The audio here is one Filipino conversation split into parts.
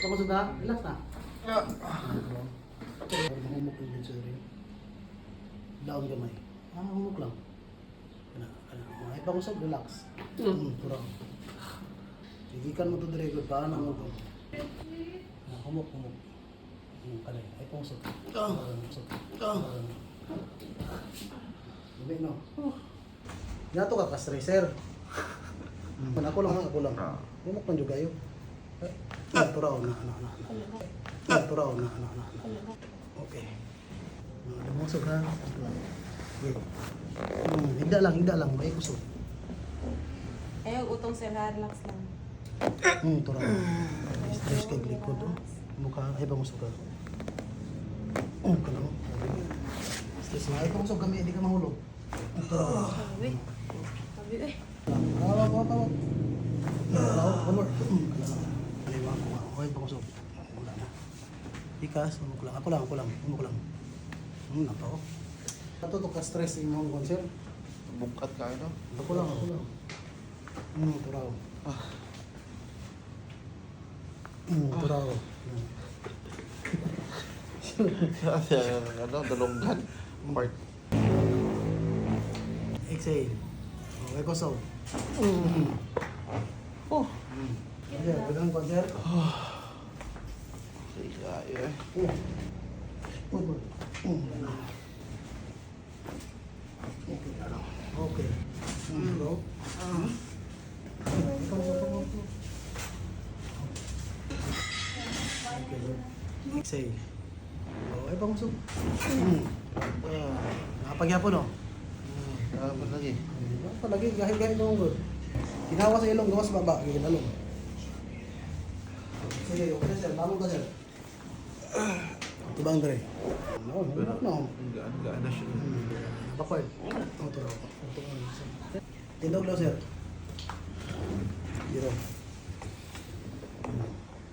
Pakusog na. Relax na. Ah. Humok yung sir. Laon gamay. Humok lang. Ay pakusog, relax. Turang. Igikan mo to dire good paano mo to. Humok. Kanay, ay pakusog. Dumi no. Yato ka ka-stress, sir. Ako lang. Humok man juga yun. Turaw na. Turaw na. Okay. Lumusog ha. Okay. Higda lang. May kusog. Ayaw, utong sir, relax lang. Turaw. Stress kay likod. Mukha, ay ba musog ka? Kano. Stress na. Ay pa musog kami, hindi ka mahulog. Turaw. Sabi eh. Tawag. One more. Ay pa musog. Wala na. Ikas, umuk lang. Ako lang. Napaw. Ato to ka-stress imong konser. Bungkat ka ito. Ako lang. Turaw. Turaw. Kasi dalonggan. Part. Exhale. Okay ko so. Okay, pagkang konser. Sige, eh. Okay. Bro. Okay, bro. Exhale. Ay, pamusog. Nakapagyapon, no? Dapat lagi. Palagi, gahit-gahit mo good. Ginawa sa ilong, gawas baba, ginalong. Sige, okay na sir, bangon ka sir. Ito ba, Andre? No. Gaan na siya. Bakward. Ito raw. Tindog lang sir. Dito.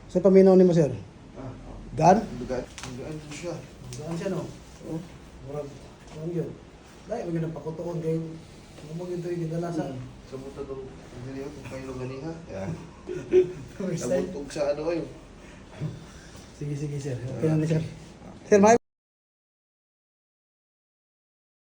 Sa paminaw ni mo sir? Gan? Gaan siya. Gan siya no? Oo. Murag. Ano yun? Dahil mag yung pakutuon kayo. Ano mo ito yung gidalasan? Sa buta daw. Hindi niyo kung kayo ganiha. First time. Nabutog sa ano kayo. Sige sir. Okay na sir. Sir, may